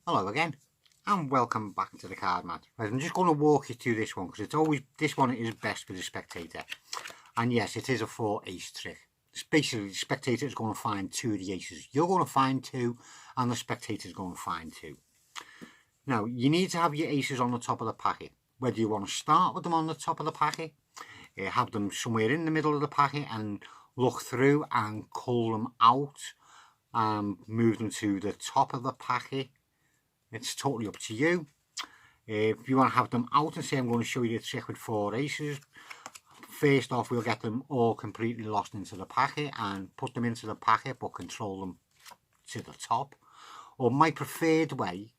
Hello again, and welcome back to the card mat. Right, I'm just going to walk you through this one because it's always this one is best for the spectator. And yes, it is a 4 ace trick. It's basically, the spectator is going to find 2 of the aces. You're going to find 2, and the spectator is going to find 2. Now, you need to have your aces on the top of the packet. Whether you want to start with them on the top of the packet, have them somewhere in the middle of the packet, and look through and cull them out, and move them to the top of the packet. It's totally up to you. If you want to have them out and say I'm going to show you the trick with 4 aces, first off we'll get them all completely lost into the packet and put them into the packet but control them to the top. Or my preferred way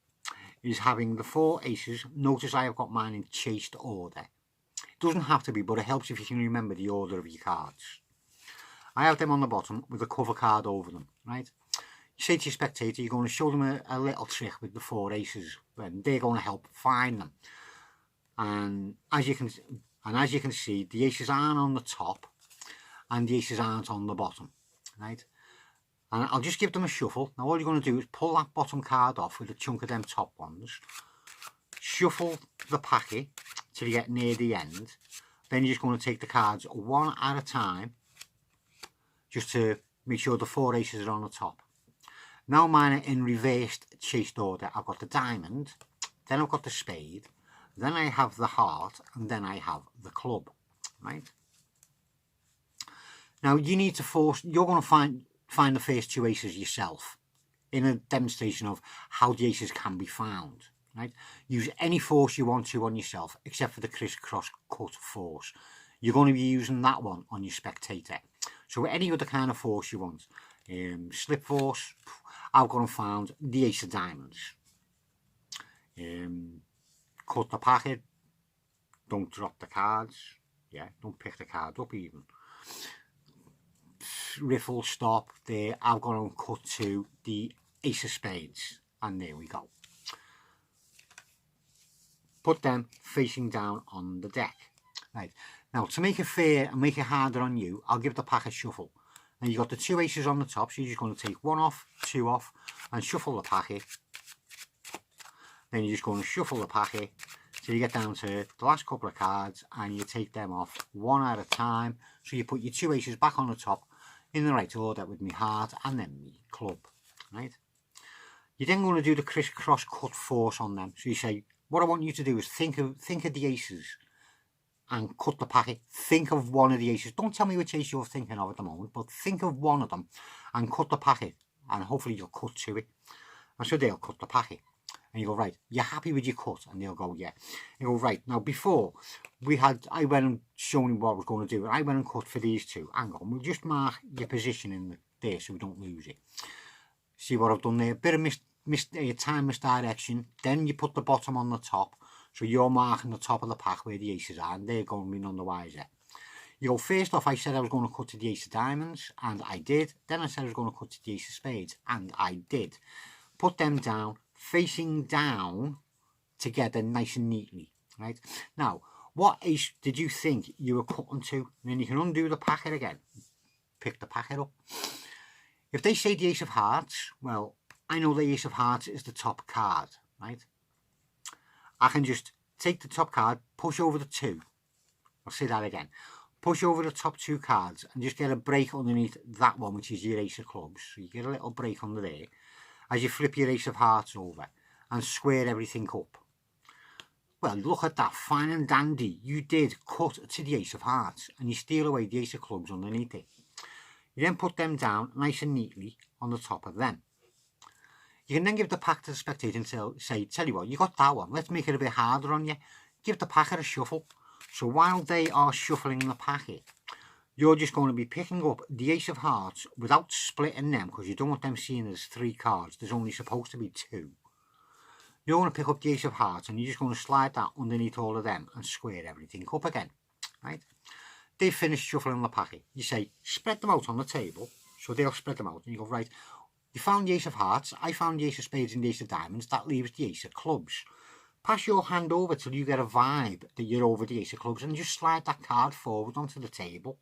is having the 4 aces. Notice I have got mine in chased order. It doesn't have to be, but it helps if you can remember the order of your cards. I have them on the bottom with a cover card over them, right? You say to your spectator, you're going to show them a little trick with the 4 aces, and they're going to help find them. And as you can see, the aces aren't on the top, and the aces aren't on the bottom, right? And I'll just give them a shuffle. Now all you're going to do is pull that bottom card off with a chunk of them top ones, shuffle the packet till you get near the end. Then you're just going to take the cards one at a time, just to make sure the 4 aces are on the top. Now mine are in reversed chased order. I've got the diamond, then I've got the spade, then I have the heart, and then I have the club, right? Now you need to you're going to find the first 2 aces yourself in a demonstration of how the aces can be found, right? Use any force you want to on yourself except for the crisscross cut force. You're going to be using that one on your spectator. So any other kind of force you want, slip force, I've gone and found the ace of diamonds. Cut the packet, don't drop the cards, don't pick the card up even. Riffle, stop, there, I've gone and cut to the ace of spades, and there we go. Put them facing down on the deck. Right, now to make it fair and make it harder on you, I'll give the pack a shuffle. And you've got the 2 aces on the top, so you're just going to take 1 off, 2 off, and shuffle the packet. Then you're just going to shuffle the packet till you get down to the last couple of cards, and you take them off one at a time. So you put your 2 aces back on the top in the right order with me heart and then me club, right? You're then going to do the crisscross cut force on them. So you say, what I want you to do is think of the aces and cut the packet. Think of one of the aces. Don't tell me which ace you're thinking of at the moment, but think of one of them and cut the packet, and hopefully you'll cut to it. And so they'll cut the packet, and you go, right, you're happy with your cut? And they'll go, yeah. You go, right, now before I went and shown you what I was going to do, I went and cut for these 2. Hang on, we'll just mark your position in there so we don't lose it. See what I've done there? Bit of time misdirection. Then you put the bottom on the top. So you're marking the top of the pack where the aces are, and they're going to be none the wiser. You go, first off, I said I was going to cut to the ace of diamonds, and I did. Then I said I was going to cut to the ace of spades, and I did. Put them down, facing down together nice and neatly, right? Now, what ace did you think you were cutting to? And then you can undo the packet again. Pick the packet up. If they say the ace of hearts, well, I know the ace of hearts is the top card, right? I can just take the top card, push over the 2. I'll say that again. Push over the top 2 cards and just get a break underneath that one, which is your ace of clubs. So you get a little break under there as you flip your ace of hearts over and square everything up. Well, look at that, fine and dandy. You did cut to the ace of hearts and you steal away the ace of clubs underneath it. You then put them down nice and neatly on the top of them. You can then give the pack to the spectator and say, tell you what, you got that one, let's make it a bit harder on you. Give the packet a shuffle. So while they are shuffling the packet, you're just going to be picking up the ace of hearts without splitting them, because you don't want them seeing there's 3 cards. There's only supposed to be 2. You're going to pick up the ace of hearts and you're just going to slide that underneath all of them and square everything up again, right? They've finished shuffling the packet. You say, spread them out on the table. So they'll spread them out and you go, right, you found the ace of hearts, I found the ace of spades and the ace of diamonds, that leaves the ace of clubs. Pass your hand over till you get a vibe that you're over the ace of clubs and just slide that card forward onto the table.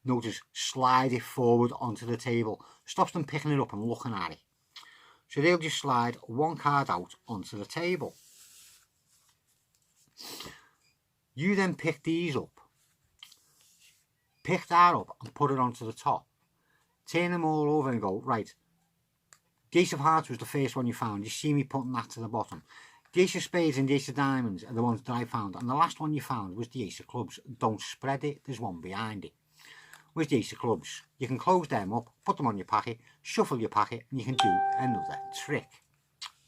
Notice, slide it forward onto the table. Stops them picking it up and looking at it. So they'll just slide one card out onto the table. You then pick these up. Pick that up and put it onto the top. Turn them all over and go, right, the Ace of Hearts was the first one you found. You see me putting that to the bottom. The Ace of Spades and the Ace of Diamonds are the ones that I found. And the last one you found was the Ace of Clubs. Don't spread it, there's one behind it. Where's the Ace of Clubs? You can close them up, put them on your packet, shuffle your packet, and you can do another trick.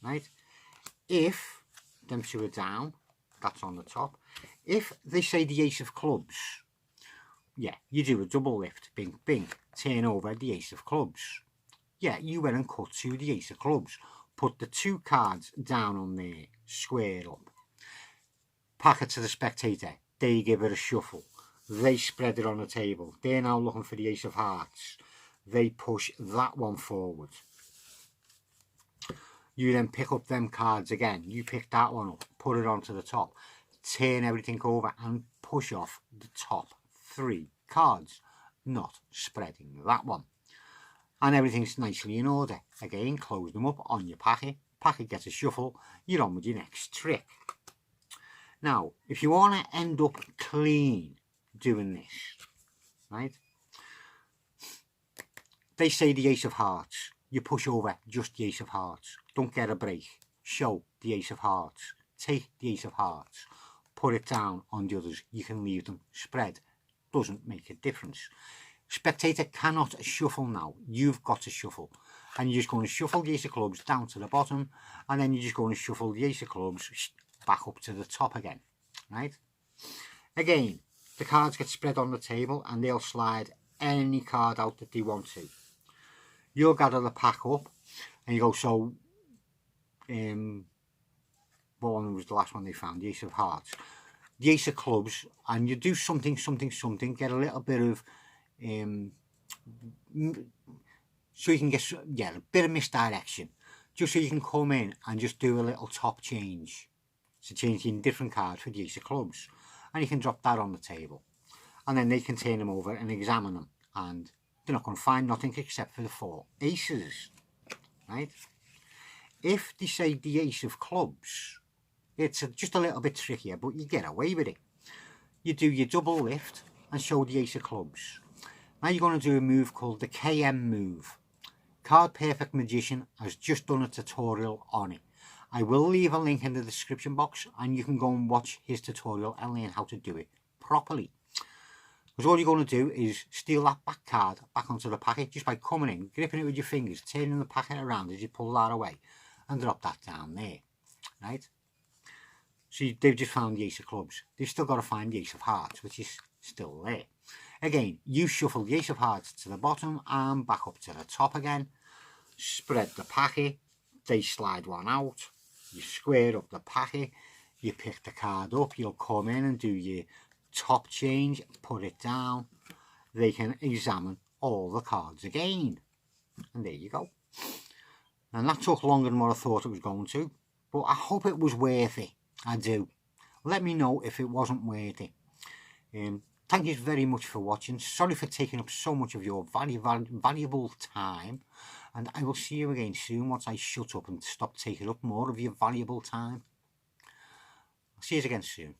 Right? If them two are down, that's on the top. If they say the Ace of Clubs, yeah, you do a double lift, bing, bing, turn over the Ace of Clubs. Yeah, you went and cut to the Ace of Clubs. Put the two cards down on there, square up. Pack it to the spectator. They give it a shuffle. They spread it on the table. They're now looking for the Ace of Hearts. They push that one forward. You then pick up them cards again. You pick that one up, put it onto the top. Turn everything over and push off the top three cards. Not spreading that one. And everything's nicely in order. Again, close them up on your packet. Packet gets a shuffle. You're on with your next trick. Now, if you want to end up clean doing this, right? They say the Ace of Hearts. You push over just the Ace of Hearts. Don't get a break. Show the Ace of Hearts. Take the Ace of Hearts. Put it down on the others. You can leave them spread. Doesn't make a difference. Spectator cannot shuffle now. You've got to shuffle. And you're just going to shuffle the Ace of Clubs down to the bottom. And then you're just going to shuffle the Ace of Clubs back up to the top again. Right? Again, the cards get spread on the table and they'll slide any card out that they want to. You'll gather the pack up and you go, so what one was the last one they found? The Ace of Hearts. The Ace of Clubs, and you do something, get a little bit of so you can get, yeah, a bit of misdirection, just so you can come in and just do a little top change. So changing different cards for the Ace of Clubs, and you can drop that on the table, and then they can turn them over and examine them, and they're not going to find nothing except for the four aces, right? If they say the Ace of Clubs, it's just a little bit trickier, but you get away with it. You do your double lift and show the Ace of Clubs. Now you're going to do a move called the KM move. Card Perfect Magician has just done a tutorial on it. I will leave a link in the description box and you can go and watch his tutorial and learn how to do it properly. Because all you're going to do is steal that back card back onto the packet just by coming in, gripping it with your fingers, turning the packet around as you pull that away and drop that down there, right? So they've just found the Ace of Clubs. They've still got to find the Ace of Hearts, which is still there. Again, you shuffle the Ace of Hearts to the bottom and back up to the top again. Spread the packet. They slide one out. You square up the packet. You pick the card up. You'll come in and do your top change. Put it down. They can examine all the cards again. And there you go. And that took longer than what I thought it was going to. But I hope it was worth it. I do. Let me know if it wasn't worth it. Thank you very much for watching. Sorry for taking up so much of your valuable time. And I will see you again soon once I shut up and stop taking up more of your valuable time. I'll see you again soon.